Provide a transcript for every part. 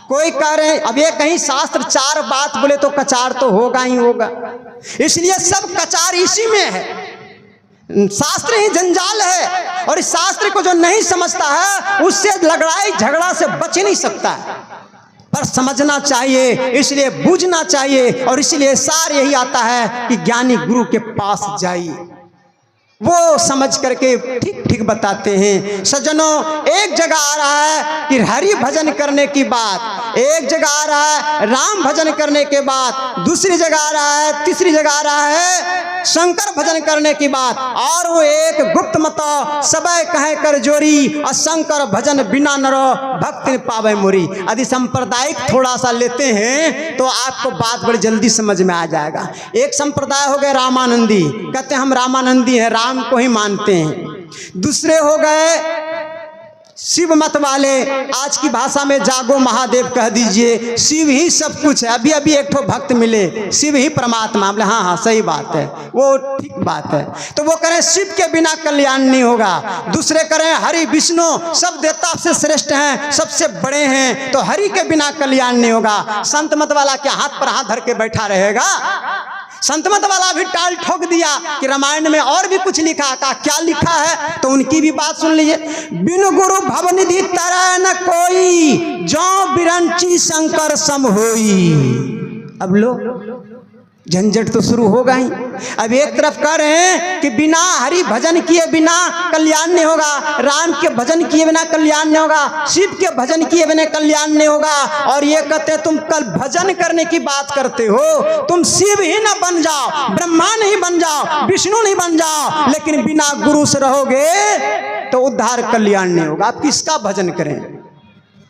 कोई कह रहे अब ये कहीं शास्त्र चार बात बोले तो कचार तो होगा ही होगा, इसलिए सब कचार इसी में है। शास्त्र ही जंजाल है और इस शास्त्र को जो नहीं समझता है उससे लड़ाई झगड़ा से बच नहीं सकता है। पर समझना चाहिए, इसलिए बूझना चाहिए और इसलिए सार यही आता है कि ज्ञानी गुरु के पास जाइए, वो समझ करके ठीक ठीक बताते हैं। सज्जनों, एक जगह आ रहा है कि हरि भजन करने की बात, एक जगह आ रहा है राम भजन करने के बाद, दूसरी जगह आ रहा है, तीसरी जगह आ रहा है शंकर भजन करने की बात, और वो एक गुप्त मत सबय कहे कर जोरी, और शंकर भजन बिना नरो भक्ति पावे मोरी। यदि सांप्रदायिक थोड़ा सा लेते हैं तो आपको बात बड़ी जल्दी समझ में आ जाएगा। एक संप्रदाय हो गए रामानंदी, कहते हैं हम रामानंदी हैं, राम को ही मानते हैं। दूसरे हो गए शिव मत वाले, आज की भाषा में जागो महादेव कह दीजिए, शिव ही सब कुछ है। अभी अभी एक ठो भक्त मिले, शिव ही परमात्मा, बोले हाँ हाँ सही बात है, वो ठीक बात है। तो वो करें शिव के बिना कल्याण नहीं होगा। दूसरे करें हरि विष्णु सब देवता से श्रेष्ठ हैं, सबसे बड़े हैं, तो हरि के बिना कल्याण नहीं होगा। संत मत वाला क्या हाथ पर हाथ धर के बैठा रहेगा? संत मत वाला भी टाल ठोक दिया कि रामायण में और भी कुछ लिखा, का क्या लिखा है तो उनकी भी बात सुन लीजिए। बिनु गुरु भवनिधि तरह न कोई, जो बिरंची शंकर सम होई। अब लो झंझट तो शुरू होगा ही। अब एक तरफ कह रहे हैं कि बिना हरि भजन किए बिना कल्याण नहीं होगा, राम के भजन किए बिना कल्याण नहीं होगा, शिव के भजन किए बिना कल्याण नहीं होगा, और ये कहते हैं तुम कल भजन करने की बात करते हो, तुम शिव ही ना बन जाओ, ब्रह्मा नहीं बन जाओ, विष्णु नहीं बन जाओ, लेकिन बिना गुरु से रहोगे तो उद्धार कल्याण नहीं होगा। आप किसका भजन करें?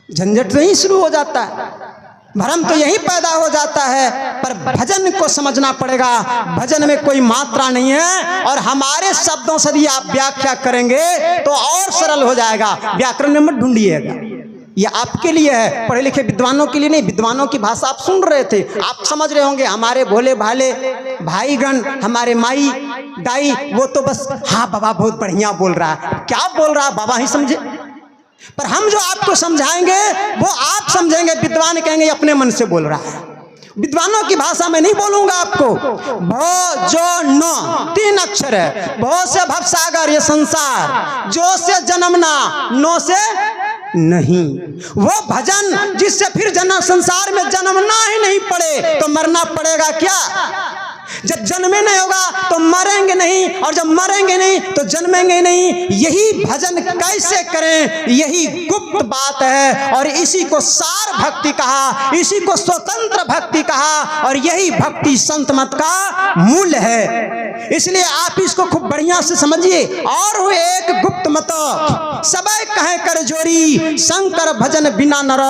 झंझट तो ही शुरू हो जाता है, भ्रम तो यही पैदा हो जाता है। पर भजन को समझना पड़ेगा, भजन में कोई मात्रा नहीं है, और हमारे शब्दों से यदि आप व्याख्या करेंगे तो और सरल हो जाएगा। व्याकरण में मत ढूंढिएगा, ये आपके लिए है, पढ़े लिखे विद्वानों के लिए नहीं। विद्वानों की भाषा आप सुन रहे थे, आप समझ रहे होंगे, हमारे भोले भाले भाईगण, हमारे माई दाई, वो तो बस हाँ बाबा बहुत बढ़िया बोल रहा है, क्या बोल रहा है बाबा ही समझे। पर हम जो आपको समझाएंगे वो आप समझेंगे, विद्वान कहेंगे अपने मन से बोल रहा है। विद्वानों की भाषा में नहीं बोलूंगा आपको। भो जो नो 3 अक्षर है, भो से भवसागर ये संसार, जो से जन्मना, नो से नहीं। वो भजन जिससे फिर जन्म संसार में जन्मना ही नहीं पड़े तो मरना पड़ेगा क्या? जब जन्मे नहीं होगा तो मरेंगे नहीं, और जब मरेंगे नहीं तो जन्मेंगे नहीं। यही भजन कैसे करें, यही गुप्त बात है, और इसी को सार भक्ति कहा, इसी को स्वतंत्र भक्ति कहा, और यही भक्ति संत मत का मूल है। इसलिए आप इसको खूब बढ़िया से समझिए। और वो एक गुप्त मत सबय कहे कर जोरी, शंकर भजन बिना नर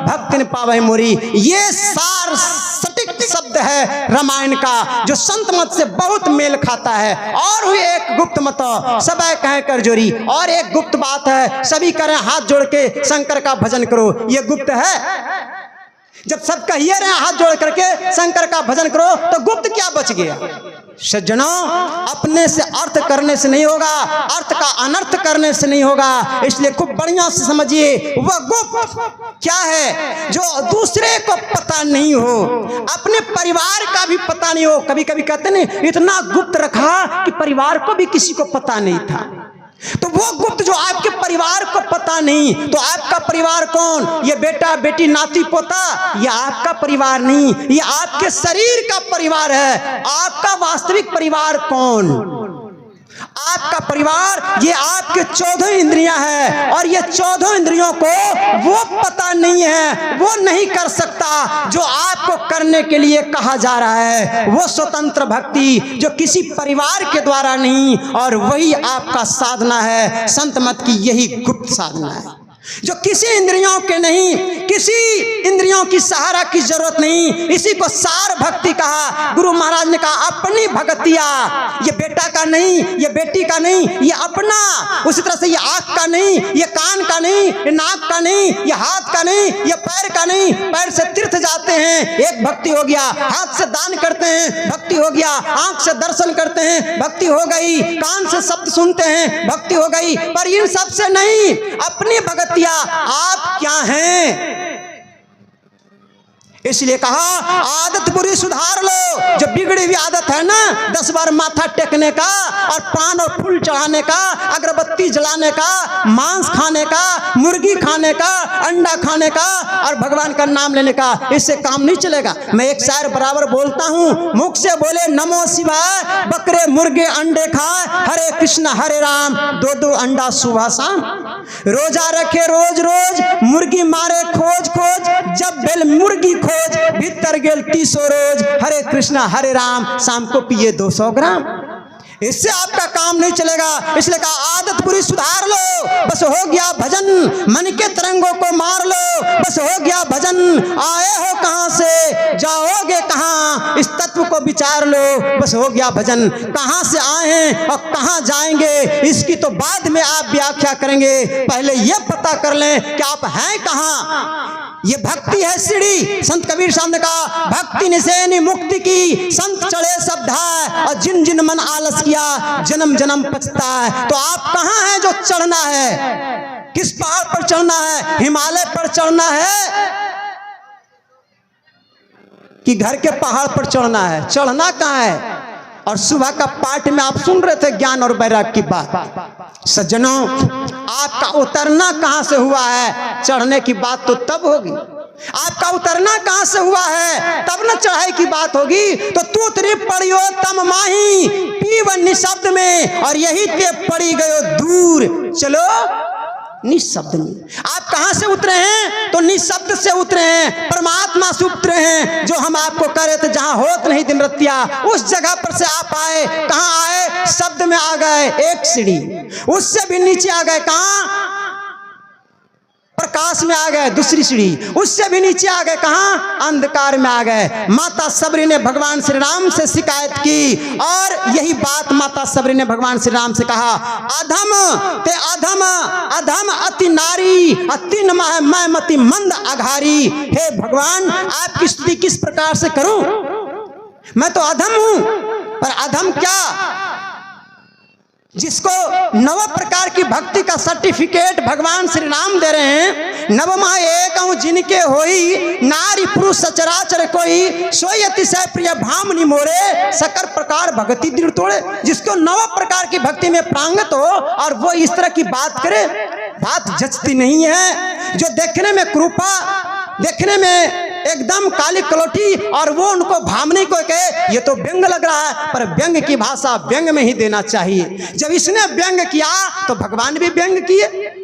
भक्ति न पावे मोरी। ये सार सटीक शब्द है रामायण का, जो संत मत से बहुत मेल खाता है। और हुई एक गुप्त मत सबय कहे कर जोरी, और एक गुप्त बात है, सभी करें हाथ जोड़ के शंकर का भजन करो, ये गुप्त है। जब सब कहिए रहे हाथ जोड़ करके शंकर का भजन करो तो गुप्त क्या बच गया? सज्जनों, अपने से अर्थ करने से नहीं होगा, अर्थ का अनर्थ करने से नहीं होगा। इसलिए खूब बढ़िया से समझिए, वह गुप्त क्या है जो दूसरे को पता नहीं हो, अपने परिवार का भी पता नहीं हो। कभी कभी कहते नहीं इतना गुप्त रखा कि परिवार को भी किसी को पता नहीं था। तो वो गुप्त जो आपके परिवार को पता नहीं, तो आपका परिवार कौन? ये बेटा बेटी नाती पोता, ये आपका परिवार नहीं, ये आपके शरीर का परिवार है। आपका वास्तविक परिवार कौन? आपका परिवार ये आपके 14 इंद्रियां हैं, और ये 14 इंद्रियों को वो पता नहीं है, वो नहीं कर सकता जो आपको करने के लिए कहा जा रहा है। वो स्वतंत्र भक्ति जो किसी परिवार के द्वारा नहीं, और वही आपका साधना है। संत मत की यही गुप्त साधना है, जो किसी इंद्रियों के नहीं, किसी इंद्रियों की सहारा की जरूरत नहीं। इसी को सार भक्ति कहा। गुरु महाराज ने कहा अपनी भक्तिया, ये बेटा का नहीं, ये बेटी का नहीं, ये अपना। उसी तरह से ये आंख का नहीं, ये कान का नहीं, ये नाक का नहीं, ये हाथ का नहीं, ये पैर का नहीं। पैर से तीर्थ जाते हैं, एक भक्ति हो गया। हाथ से दान करते हैं, भक्ति हो गया। आंख से दर्शन करते हैं, भक्ति हो गई। कान से शब्द सुनते हैं, भक्ति हो गई। पर इन सब से नहीं, अपनी भक्ति आप क्या हैं? इसलिए कहा आदत बुरी सुधार लो। जो बिगड़ी हुई आदत है ना 10 बार माथा टेकने का और पान और फूल चढ़ाने का, अगरबत्ती जलाने का, मांस खाने का, मुर्गी खाने का, अंडा खाने का और भगवान का नाम लेने का, इससे काम नहीं चलेगा। मैं एक शायर बराबर बोलता हूँ, मुख से बोले नमो शिवाय, बकरे मुर्गे अंडे खाए, हरे कृष्ण हरे राम, 2-2 अंडा सुबह शाम। रोजा रखे रोज रोज, मुर्गी मारे खोज खोज, जब बेल मुर्गी खोज, भीतर गेल 300 रोज, हरे कृष्णा हरे राम, शाम को पिए 200 ग्राम। इससे आपका काम नहीं चलेगा। इसलिए कहा आदत बुरी सुधार लो, बस हो गया भजन, मन के तरंगों को मार लो, बस हो गया भजन। आए हो कहां से, जाओगे कहां, इस तत्व को विचार लो, बस हो गया भजन। कहां से आए हैं और कहां जाएंगे, इसकी तो बाद में आप व्याख्या करेंगे। पहले यह पता कर लें कि आप हैं कहां। ये भक्ति है सीढ़ी। संत कबीर साहब ने कहा भक्ति निसेनी मुक्ति की, संत चढ़े सब धाय, और जिन जिन मन आलस किया, जन्म जन्म पछता है। तो आप कहां हैं जो चढ़ना है, किस पहाड़ पर चढ़ना है, हिमालय पर चढ़ना है कि घर के पहाड़ पर चढ़ना है, चढ़ना कहां है। और सुबह का पाठ में आप सुन रहे थे ज्ञान और वैराग्य की बात। सज्जनों, आपका उतरना कहां से हुआ है, चढ़ने की बात तो तब होगी। आपका उतरना कहां से हुआ है, तब न चढ़ाई की बात होगी। तो तू उतरी पड़ियो तम माही, पीव निशब्द में, और यही ते पड़ी गयो दूर, चलो निशब्द में। आप कहां से उतरे हैं, तो निशब्द से उतरे हैं, परमात्मा से उतरे हैं। जो हम आपको कह रहे थे जहां होत नहीं दिन रतिया, उस जगह पर से आप आए। कहां आए, शब्द में आ गए, एक सीढ़ी, उससे भी नीचे आ गए, कहां, प्रकाश में आ गए, दूसरी सीढ़ी, उससे भी नीचे आ गए, कहां, अंधकार में आ गए। माता सबरी ने भगवान श्री राम से शिकायत की, और यही बात माता सबरी ने भगवान श्री राम से कहा, अधम ते अधम, अधम अति नारी, अति नमः मैं मति मंद अघारी। हे भगवान, आपकी स्तुति किस प्रकार से करूं, मैं तो अधम हूं। पर अधम क्या, जिसको 9 प्रकार की भक्ति का सर्टिफिकेट भगवान श्री राम दे रहे हैं। नवमा एक हूँ जिनके होई, नारी पुरुष सचराचर कोई, सोई अतिशय प्रिय भामनी मोरे, सकल प्रकार भक्ति दृढ़ तोड़े। जिसको 9 प्रकार की भक्ति में प्रांगत हो और वो इस तरह की बात करे, बात जचती नहीं है। जो देखने में कृपा, देखने में एकदम काली कलोटी, और वो उनको भामनी को कहे ये तो व्यंग लग रहा है, पर व्यंग की भाषा व्यंग में ही देना चाहिए। जब इसने व्यंग किया तो भगवान भी व्यंग किए।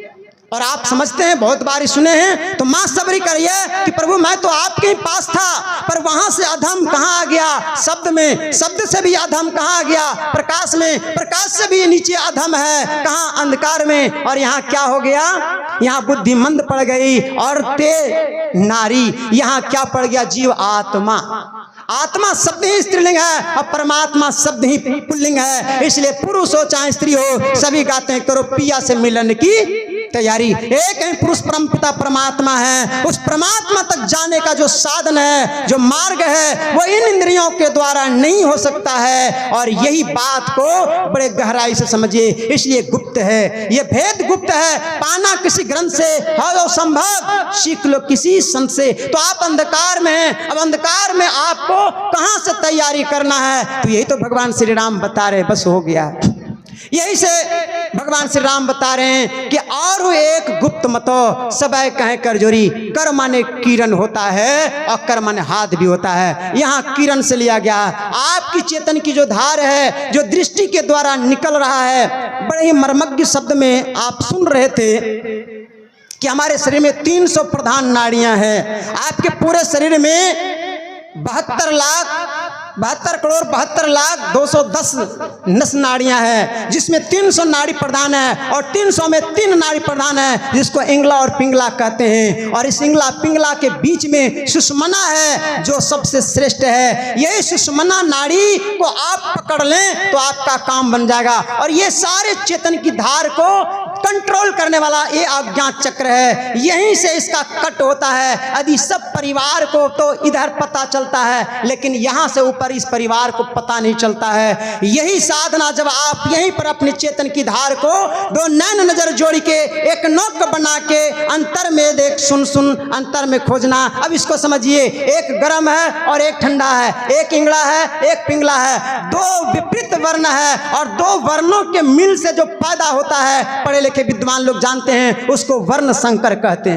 और आप समझते हैं, बहुत बार सुने हैं, तो मां सबरी करिए कि प्रभु मैं तो आपके ही पास था, पर वहां से अधम कहां आ गया, शब्द में, शब्द से भी अधम कहां आ गया, प्रकाश में, प्रकाश से भी नीचे अधम है, कहां, अंधकार में। और यहाँ क्या हो गया, यहाँ बुद्धिमंद पड़ गई, और ते नारी, यहाँ क्या पड़ गया, जीव आत्मा। आत्मा शब्द ही स्त्रीलिंग है और परमात्मा शब्द ही पुल्लिंग है। इसलिए पुरुष हो चाहे स्त्री हो, सभी गाते हैं करो पिया से मिलन की तैयारी। एक ही पुरुष परमपिता परमात्मा है। उस परमात्मा तक जाने का जो साधन है, जो मार्ग है, वो इन इंद्रियों के द्वारा नहीं हो सकता है। और यही बात को बड़े गहराई से समझिए। इसलिए गुप्त है, ये भेद गुप्त है। पाना किसी ग्रंथ से है संभव, सीख लो किसी संत से। तो आप अंधकार में हैं, अब अंधकार में आपको कहां से तैयारी करना है, तो यही तो भगवान श्री राम बता रहे, बस हो गया। यही से भगवान श्री राम बता रहे हैं कि और एक गुप्त मतो सबय कहे कर जोरी, कर माने किरण होता है और कर माने हाथ भी होता है। यहाँ किरण से लिया गया, आपकी चेतन की जो धार है, जो दृष्टि के द्वारा निकल रहा है। बड़े ही मर्मज्ञ शब्द में आप सुन रहे थे कि हमारे शरीर में 300 प्रधान नाड़ियां हैं। आपके पूरे शरीर में 72 करोड़ 72 लाख 210 नस नाड़ियां हैं, जिसमें 300 नाड़ी प्रधान है, और 300 में 3 नाड़ी प्रधान है, जिसको इंगला और पिंगला कहते हैं। और इस इंगला पिंगला के बीच में सुषुम्ना है, जो सबसे श्रेष्ठ है। यही सुषुम्ना नाड़ी को आप पकड़ लें तो आपका काम बन जाएगा। और ये सारे चेतन की धार को कंट्रोल करने वाला ये अज्ञात चक्र है, यहीं से इसका कट होता है। यदि सब परिवार को तो इधर पता चलता है, लेकिन यहाँ से ऊपर इस परिवार को पता नहीं चलता है। यही साधना, जब आप यहीं पर अपने चेतन की धार को दो नैन नजर जोड़ के एक नोक बना के अंतर में देख, सुन सुन अंतर में खोजना। अब इसको समझिए, एक गर्म है और एक ठंडा है, एक इंगड़ा है एक पिंगला है, दो विपरीत वर्ण है और दो वर्णों के मिल से जो पैदा होता है, पढ़े लिखे विद्वान लोग जानते हैं, उसको वर्ण संकर कहते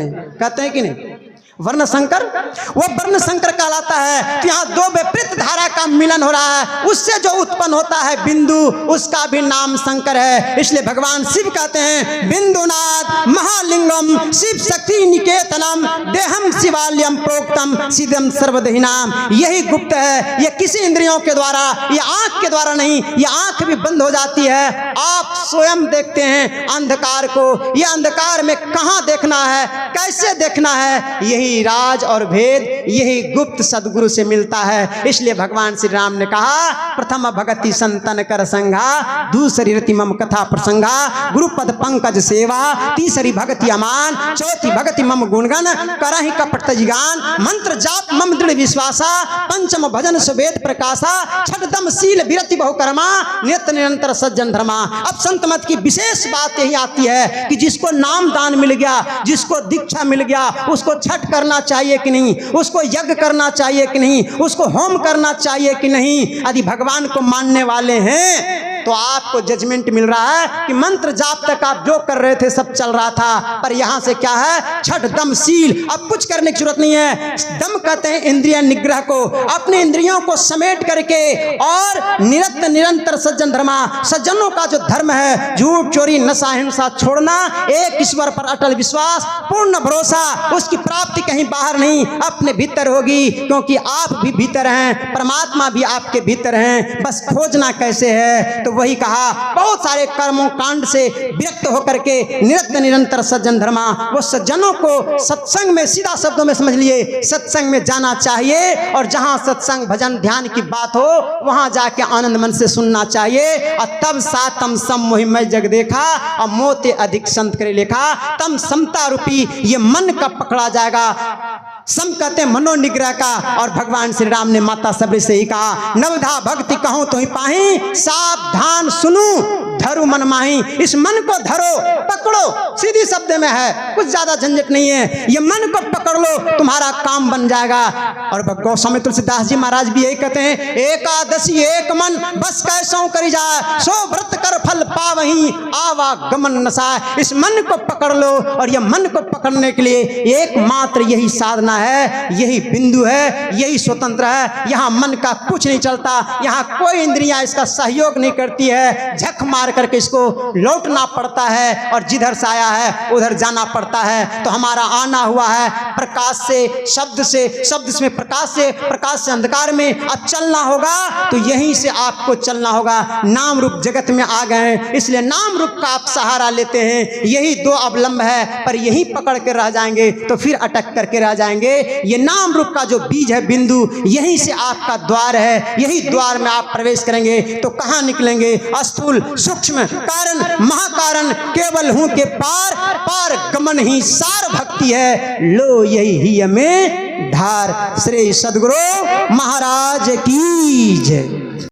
हैं कि नहीं? वर्ण संकर, वो वर्ण संकर कहलाता है। तो यहाँ दो विपरीत धारा का मिलन हो रहा है, उससे जो उत्पन्न होता है बिंदु, उसका भी नाम शंकर है। इसलिए भगवान शिव कहते हैं बिंदुनाथ महालिंगम शिव शक्ति निकेतनम देहम शिवालयम प्रोक्तम सिद्धम सर्वदेहिनाम। यही गुप्त है, ये किसी इंद्रियों के द्वारा, ये आंख के द्वारा नहीं, ये आंख भी बंद हो जाती है। आप स्वयं देखते हैं अंधकार को, ये अंधकार में कहाँ देखना है, कैसे देखना है, यही राज और भेद, यही गुप्त सदगुरु से मिलता है। इसलिए भगवान श्री राम ने कहा प्रथम भगति संतन कर संघा, दूसरी रति मम कथा प्रसंगा, गुरुपद पंकज सेवा, तीसरी भगति अमान, चौथी भगति मम गुणगन, करहि कपट तजिगान, मंत्र जाप मम दृढ़ विश्वासा, पंचम भजन सुवेद प्रकाशा, छठदम शील विरति बहुकर्मा, नित्य निरंतर सज्जन धर्मा। अब संत मत की विशेष बात यही आती है कि जिसको नाम दान मिल गया, जिसको दीक्षा मिल गया, उसको छठ करना चाहिए कि नहीं, उसको यज्ञ करना चाहिए कि नहीं, उसको होम करना चाहिए कि नहीं। यदि भगवान को मानने वाले हैं तो आपको जजमेंट मिल रहा है कि मंत्र जाप तक आप जो कर रहे थे सब चल रहा था, पर यहां से क्या है, छठ दम शील। अब कुछ करने की जरूरत नहीं है। दम कहते हैं इंद्रिय निग्रह को, अपने इंद्रियों को समेट करके, और निरंतर निरंतर सज्जन धर्मा, सज्जनों का जो धर्म है, झूठ चोरी नशा हिंसा छोड़ना, एक ईश्वर पर अटल विश्वास, पूर्ण भरोसा, उसकी प्राप्ति कहीं बाहर नहीं अपने भीतर होगी, क्योंकि आप भी भीतर हैं, परमात्मा भी आपके भीतर हैं। बस खोजना कैसे है, तो वही कहा बहुत सारे कर्मों कांड से विरक्त होकर के निरंतर निरंतर सज्जन धर्मा, वो सज्जनों को सत्संग में, सीधा शब्दों में समझ लिए, सत्संग में जाना चाहिए, और जहां सत्संग भजन ध्यान की बात हो वहां जाके आनंद मन से सुनना चाहिए। और तब सातम सम मोहि मैं जग देखा, और मोते अधिक संत करे लेखा। तम समता रूपी ये मन का पकड़ा जाएगा, सम कहते हैं मनोनिग्रह का। और भगवान श्री राम ने माता सबरी से ही कहा नवधा भक्ति कहूं तो ही पाही, सावधान सुनू धरु मन माही। इस मन को धरो, पकड़ो, सीधी शब्द में है, कुछ ज्यादा झंझट नहीं है। ये मन को पकड़ लो, तुम्हारा काम बन जाएगा। और गोस्वामी तुलसीदास जी महाराज भी यही कहते हैं एकादशी एक मन बस कैसों करी जाए, सो व्रत कर फल पावहीं आवागमन नसाय। इस मन को पकड़ लो, और ये मन को पकड़ने के लिए एकमात्र यही साधना है, यही बिंदु है, यही स्वतंत्र है। यहाँ मन का कुछ नहीं चलता, यहाँ कोई इंद्रियां इसका सहयोग नहीं करती है। झक मार करके इसको लौटना पड़ता है, और जिधर से आया है उधर जाना पड़ता है। तो हमारा आना हुआ है प्रकाश से, शब्द से, शब्द से प्रकाश से, प्रकाश से अंधकार में। अब चलना होगा तो यहीं से आपको चलना होगा। नाम रूप जगत में आ गए हैं, इसलिए नाम रूप का आप सहारा लेते हैं। यही दो अवलंब है, पर यही पकड़ के रह जाएंगे तो फिर अटक करके रह जाएंगे। ये नाम रूप का जो बीज है बिंदु, यहीं से आपका द्वार है, यही द्वार में आप प्रवेश करेंगे तो कहां निकलेंगे। स्थूल सूक्ष्म कारण महाकारण केवल हूं के पार, पार गमन ही सार भक्ति है, लो यही ही हमें धार। श्री सद्गुरु महाराज की जय।